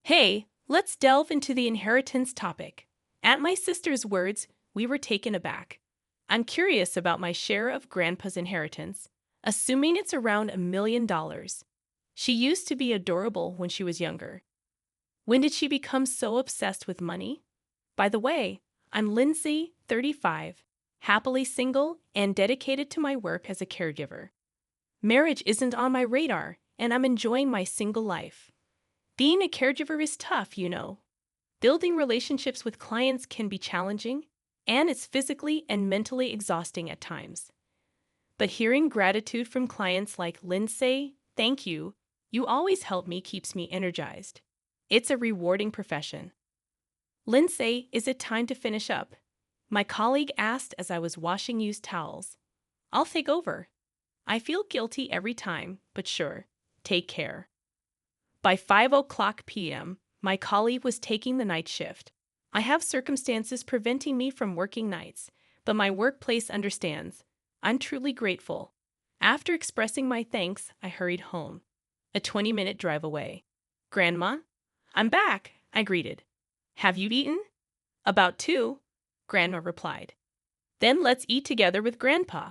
Hey, let's delve into the inheritance topic. At my sister's words, we were taken aback. I'm curious about my share of Grandpa's inheritance, assuming it's around $1 million. She used to be adorable when she was younger. When did she become so obsessed with money? By the way, I'm Lindsay, 35, happily single and dedicated to my work as a caregiver. Marriage isn't on my radar, and I'm enjoying my single life. Being a caregiver is tough, you know. Building relationships with clients can be challenging, and it's physically and mentally exhausting at times. But hearing gratitude from clients like Lindsay, thank you, you always help me keeps me energized. It's a rewarding profession. Lindsay, is it time to finish up? My colleague asked as I was washing used towels. I'll take over. I feel guilty every time, but sure, take care. By 5 o'clock p.m., my colleague was taking the night shift. I have circumstances preventing me from working nights, but my workplace understands. I'm truly grateful. After expressing my thanks, I hurried home, a 20-minute drive away. Grandma? I'm back, I greeted. Have you eaten? About two, Grandma replied. Then let's eat together with Grandpa.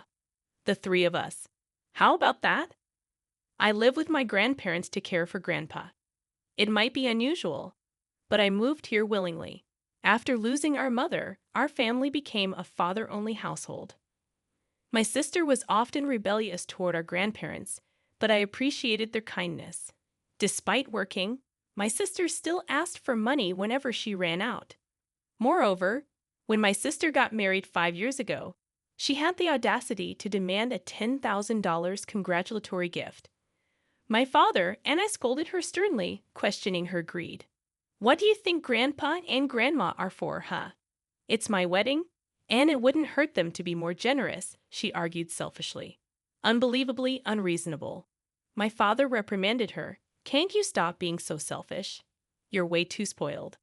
The three of us. How about that? I live with my grandparents to care for Grandpa. It might be unusual, but I moved here willingly. After losing our mother, our family became a father-only household. My sister was often rebellious toward our grandparents, but I appreciated their kindness. Despite working, my sister still asked for money whenever she ran out. Moreover, when my sister got married 5 years ago, she had the audacity to demand a $10,000 congratulatory gift. My father and I scolded her sternly, questioning her greed. What do you think Grandpa and Grandma are for, huh? It's my wedding, and it wouldn't hurt them to be more generous, she argued selfishly. Unbelievably unreasonable. My father reprimanded her. Can't you stop being so selfish? You're way too spoiled.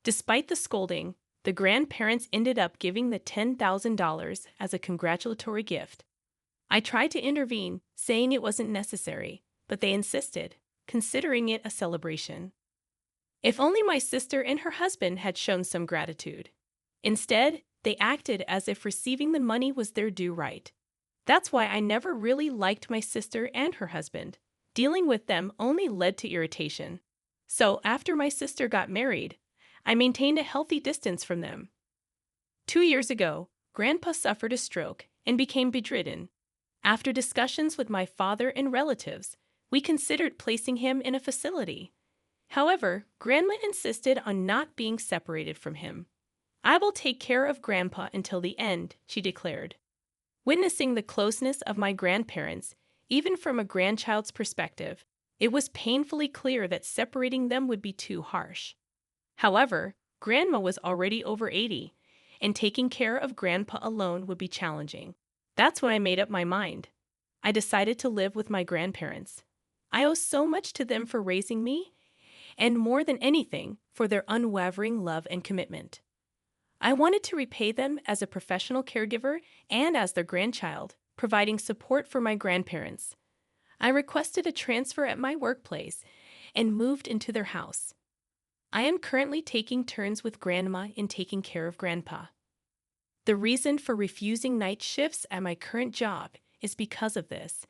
Despite the scolding, the grandparents ended up giving the $10,000 as a congratulatory gift. I tried to intervene, saying it wasn't necessary, but they insisted, considering it a celebration. If only my sister and her husband had shown some gratitude. Instead, they acted as if receiving the money was their due right. That's why I never really liked my sister and her husband. Dealing with them only led to irritation. So, after my sister got married, I maintained a healthy distance from them. 2 years ago, Grandpa suffered a stroke and became bedridden. After discussions with my father and relatives, we considered placing him in a facility. However, Grandma insisted on not being separated from him. I will take care of Grandpa until the end, she declared. Witnessing the closeness of my grandparents, even from a grandchild's perspective, it was painfully clear that separating them would be too harsh. However, Grandma was already over 80, and taking care of Grandpa alone would be challenging. That's when I made up my mind. I decided to live with my grandparents. I owe so much to them for raising me, and more than anything, for their unwavering love and commitment. I wanted to repay them as a professional caregiver and as their grandchild, providing support for my grandparents. I requested a transfer at my workplace and moved into their house. I am currently taking turns with Grandma in taking care of Grandpa. The reason for refusing night shifts at my current job is because of this,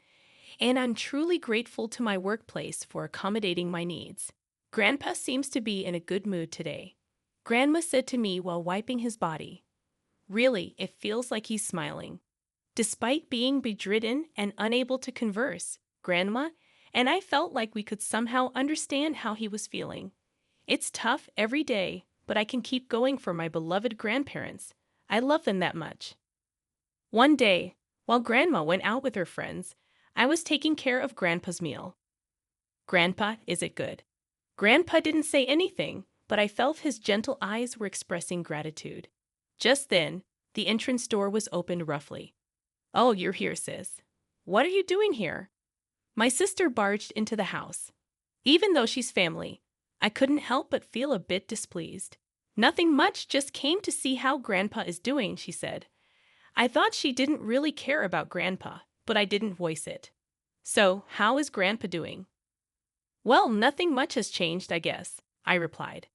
and I'm truly grateful to my workplace for accommodating my needs. Grandpa seems to be in a good mood today. Grandma said to me while wiping his body. Really, it feels like he's smiling. Despite being bedridden and unable to converse, Grandma and I felt like we could somehow understand how he was feeling. It's tough every day, but I can keep going for my beloved grandparents. I love them that much. One day, while Grandma went out with her friends, I was taking care of Grandpa's meal. Grandpa, is it good? Grandpa didn't say anything, but I felt his gentle eyes were expressing gratitude. Just then, the entrance door was opened roughly. Oh, you're here, sis. What are you doing here? My sister barged into the house. Even though she's family, I couldn't help but feel a bit displeased. Nothing much, just came to see how Grandpa is doing, she said. I thought she didn't really care about Grandpa, but I didn't voice it. So, how is Grandpa doing? Well, nothing much has changed, I guess. I replied.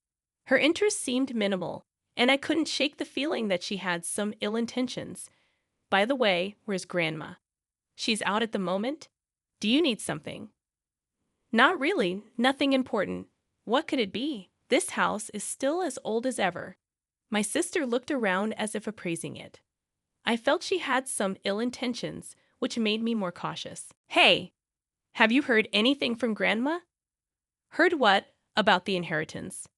Her interest seemed minimal, and I couldn't shake the feeling that she had some ill intentions. By the way, where's Grandma? She's out at the moment? Do you need something? Not really, nothing important. What could it be? This house is still as old as ever. My sister looked around as if appraising it. I felt she had some ill intentions, which made me more cautious. Hey, have you heard anything from Grandma? Heard what? About the inheritance.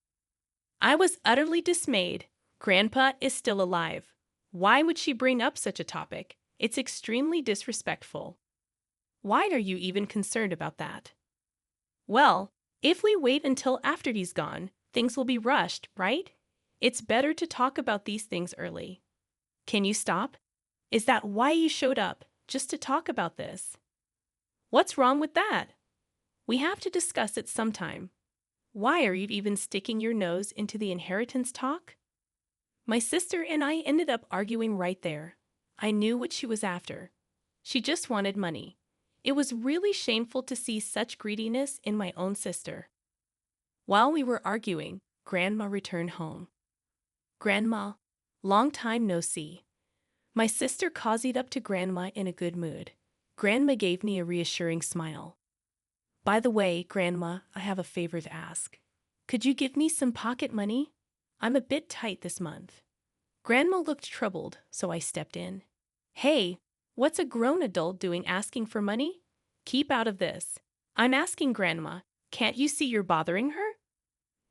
I was utterly dismayed. Grandpa is still alive. Why would she bring up such a topic? It's extremely disrespectful. Why are you even concerned about that? Well, if we wait until after he's gone, things will be rushed, right? It's better to talk about these things early. Can you stop? Is that why you showed up, just to talk about this? What's wrong with that? We have to discuss it sometime. Why are you even sticking your nose into the inheritance talk? My sister and I ended up arguing right there. I knew what she was after. She just wanted money. It was really shameful to see such greediness in my own sister. While we were arguing, Grandma returned home. Grandma, long time no see. My sister cozied up to Grandma in a good mood. Grandma gave me a reassuring smile. By the way, Grandma, I have a favor to ask. Could you give me some pocket money? I'm a bit tight this month. Grandma looked troubled, so I stepped in. Hey, what's a grown adult doing asking for money? Keep out of this. I'm asking Grandma. Can't you see you're bothering her?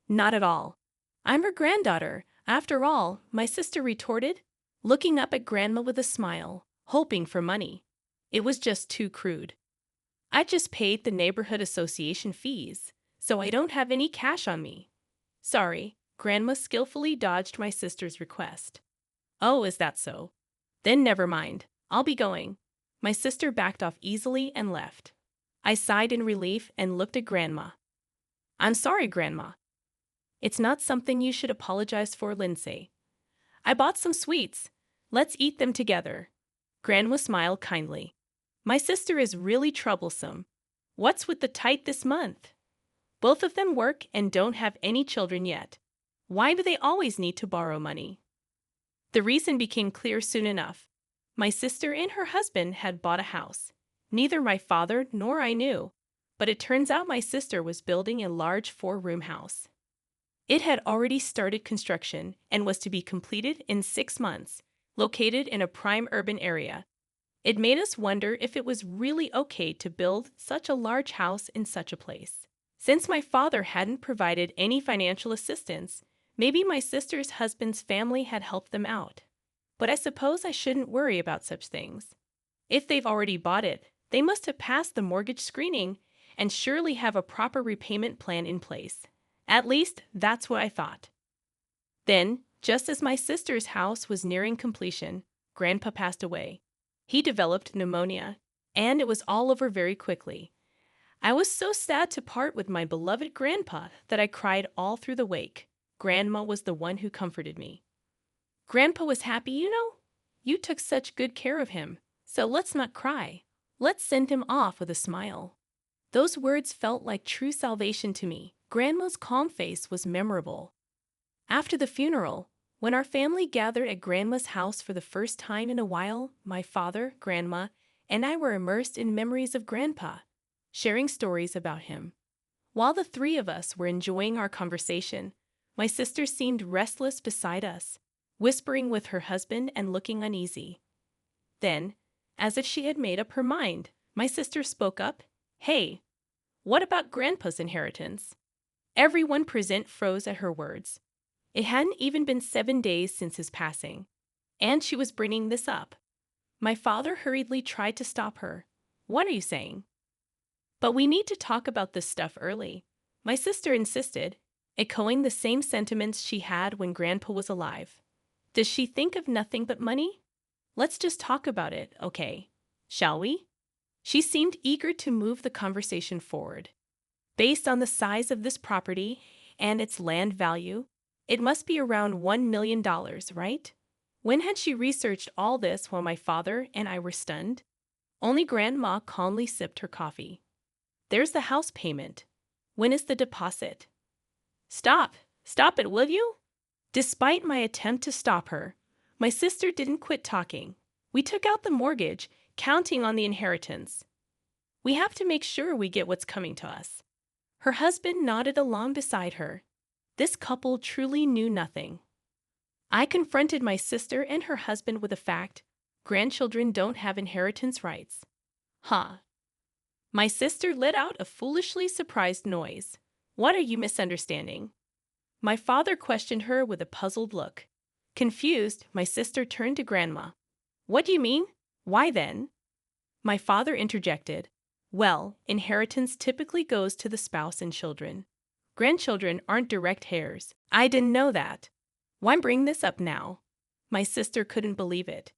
Not at all. I'm her granddaughter. After all, my sister retorted, looking up at Grandma with a smile, hoping for money. It was just too crude. I just paid the neighborhood association fees, so I don't have any cash on me. Sorry, Grandma skillfully dodged my sister's request. Oh, is that so? Then never mind. I'll be going. My sister backed off easily and left. I sighed in relief and looked at Grandma. I'm sorry, Grandma. It's not something you should apologize for, Lindsay. I bought some sweets. Let's eat them together. Grandma smiled kindly. My sister is really troublesome. What's with the tight this month? Both of them work and don't have any children yet. Why do they always need to borrow money? The reason became clear soon enough. My sister and her husband had bought a house. Neither my father nor I knew, but it turns out my sister was building a large 4-room house. It had already started construction and was to be completed in 6 months, located in a prime urban area. It made us wonder if it was really okay to build such a large house in such a place. Since my father hadn't provided any financial assistance, maybe my sister's husband's family had helped them out. But I suppose I shouldn't worry about such things. If they've already bought it, they must have passed the mortgage screening and surely have a proper repayment plan in place. At least, that's what I thought. Then, just as my sister's house was nearing completion, Grandpa passed away. He developed pneumonia, and it was all over very quickly. I was so sad to part with my beloved Grandpa that I cried all through the wake. Grandma was the one who comforted me. Grandpa was happy, you know. You took such good care of him, so let's not cry. Let's send him off with a smile. Those words felt like true salvation to me. Grandma's calm face was memorable. After the funeral, when our family gathered at Grandma's house for the first time in a while, my father, Grandma, and I were immersed in memories of Grandpa, sharing stories about him. While the 3 of us were enjoying our conversation, my sister seemed restless beside us, whispering with her husband and looking uneasy. Then, as if she had made up her mind, my sister spoke up. Hey, what about Grandpa's inheritance? Everyone present froze at her words. It hadn't even been 7 days since his passing, and she was bringing this up. My father hurriedly tried to stop her. What are you saying? But we need to talk about this stuff early. My sister insisted, echoing the same sentiments she had when Grandpa was alive. Does she think of nothing but money? Let's just talk about it, okay? Shall we? She seemed eager to move the conversation forward. Based on the size of this property and its land value, it must be around $1 million, right? When had she researched all this while my father and I were stunned? Only Grandma calmly sipped her coffee. There's the house payment. When is the deposit? Stop! Stop it, will you? Despite my attempt to stop her, my sister didn't quit talking. We took out the mortgage, counting on the inheritance. We have to make sure we get what's coming to us. Her husband nodded along beside her. This couple truly knew nothing. I confronted my sister and her husband with the fact grandchildren don't have inheritance rights. Huh. My sister let out a foolishly surprised noise. What are you misunderstanding? My father questioned her with a puzzled look. Confused, my sister turned to Grandma. What do you mean? Why then? My father interjected. Well, inheritance typically goes to the spouse and children. Grandchildren aren't direct heirs. I didn't know that. Why bring this up now? My sister couldn't believe it.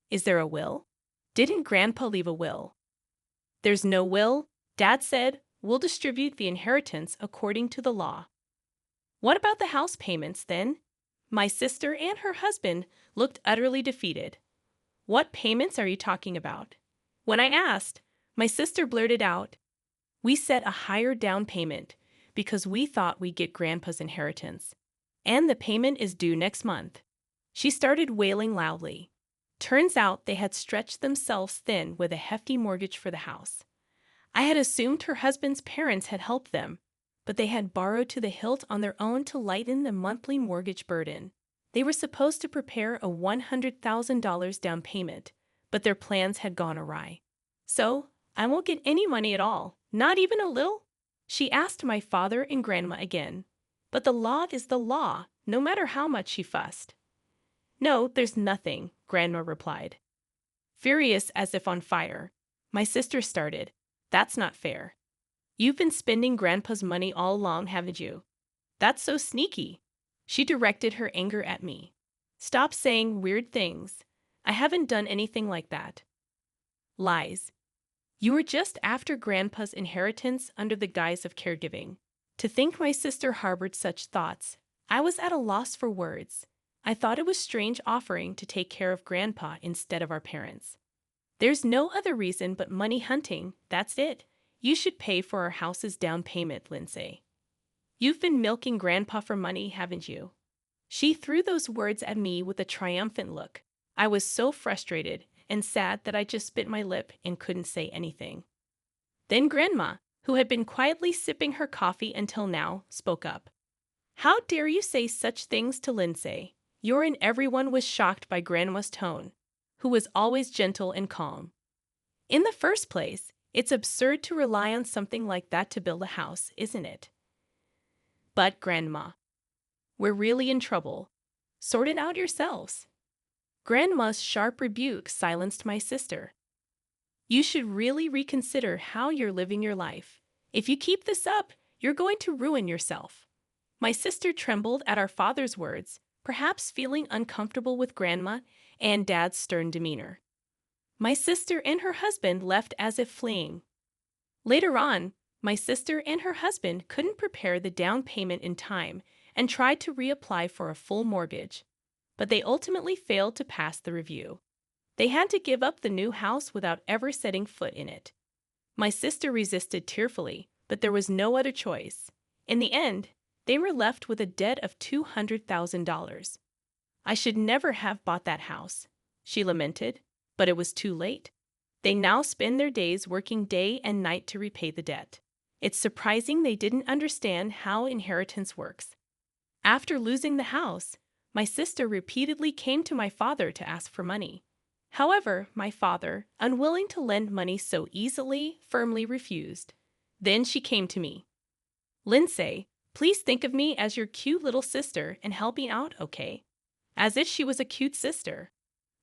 Is there a will? Didn't Grandpa leave a will? There's no will. Dad said, we'll distribute the inheritance according to the law. What about the house payments, then? My sister and her husband looked utterly defeated. What payments are you talking about? When I asked, my sister blurted out, we set a higher down payment because we thought we'd get Grandpa's inheritance. And the payment is due next month. She started wailing loudly. Turns out they had stretched themselves thin with a hefty mortgage for the house. I had assumed her husband's parents had helped them, but they had borrowed to the hilt on their own to lighten the monthly mortgage burden. They were supposed to prepare a $100,000 down payment, but their plans had gone awry. So, I won't get any money at all, not even a little? She asked my father and Grandma again. But the law is the law, no matter how much she fussed. No, there's nothing, Grandma replied. Furious as if on fire, my sister started. That's not fair. You've been spending Grandpa's money all along, haven't you? That's so sneaky. She directed her anger at me. Stop saying weird things. I haven't done anything like that. Lies. You were just after Grandpa's inheritance under the guise of caregiving. To think my sister harbored such thoughts, I was at a loss for words. I thought it was strange offering to take care of Grandpa instead of our parents. There's no other reason but money hunting, that's it. You should pay for our house's down payment, Lindsay. You've been milking Grandpa for money, haven't you? She threw those words at me with a triumphant look. I was so frustrated and sad that I just bit my lip and couldn't say anything. Then Grandma, who had been quietly sipping her coffee until now, spoke up. How dare you say such things to Lindsay? Everyone was shocked by Grandma's tone, who was always gentle and calm. In the first place, it's absurd to rely on something like that to build a house, isn't it? But, Grandma, we're really in trouble. Sort it out yourselves. Grandma's sharp rebuke silenced my sister. You should really reconsider how you're living your life. If you keep this up, you're going to ruin yourself. My sister trembled at our father's words, perhaps feeling uncomfortable with Grandma and Dad's stern demeanor. My sister and her husband left as if fleeing. Later on, my sister and her husband couldn't prepare the down payment in time and tried to reapply for a full mortgage, but they ultimately failed to pass the review. They had to give up the new house without ever setting foot in it. My sister resisted tearfully, but there was no other choice. In the end, they were left with a debt of $200,000. I should never have bought that house, she lamented, but it was too late. They now spend their days working day and night to repay the debt. It's surprising they didn't understand how inheritance works. After losing the house, my sister repeatedly came to my father to ask for money. However, my father, unwilling to lend money so easily, firmly refused. Then she came to me. Lindsay, please think of me as your cute little sister and help me out, okay? As if she was a cute sister.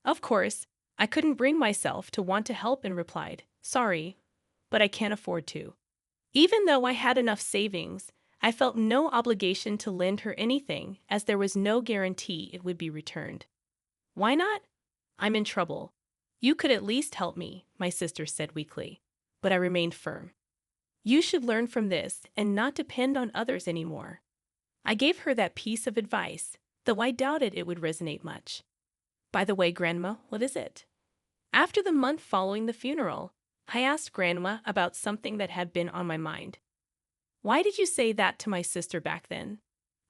Of course, I couldn't bring myself to want to help and replied, sorry, but I can't afford to. Even though I had enough savings, I felt no obligation to lend her anything as there was no guarantee it would be returned. Why not? I'm in trouble. You could at least help me, my sister said weakly, but I remained firm. You should learn from this and not depend on others anymore. I gave her that piece of advice, though I doubted it would resonate much. By the way, Grandma, what is it? After the month following the funeral, I asked Grandma about something that had been on my mind. Why did you say that to my sister back then?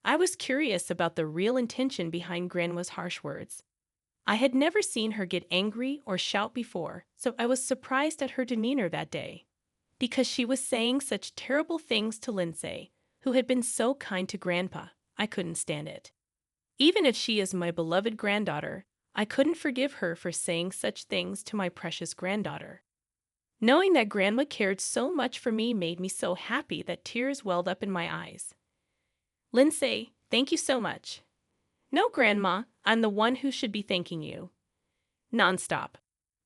I was curious about the real intention behind Grandma's harsh words. I had never seen her get angry or shout before, so I was surprised at her demeanor that day. Because she was saying such terrible things to Lindsay, who had been so kind to Grandpa, I couldn't stand it. Even if she is my beloved granddaughter, I couldn't forgive her for saying such things to my precious granddaughter. Knowing that Grandma cared so much for me made me so happy that tears welled up in my eyes. Lindsay, thank you so much. No, Grandma, I'm the one who should be thanking you. Nonstop.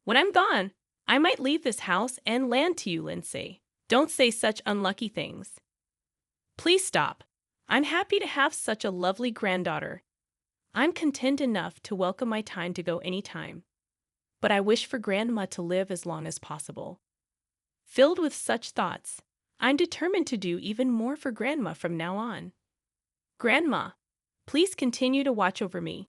When I'm gone, I might leave this house and land to you, Lindsay. Don't say such unlucky things. Please stop. I'm happy to have such a lovely granddaughter. I'm content enough to welcome my time to go any time. But I wish for Grandma to live as long as possible. Filled with such thoughts, I'm determined to do even more for Grandma from now on. Grandma, please continue to watch over me.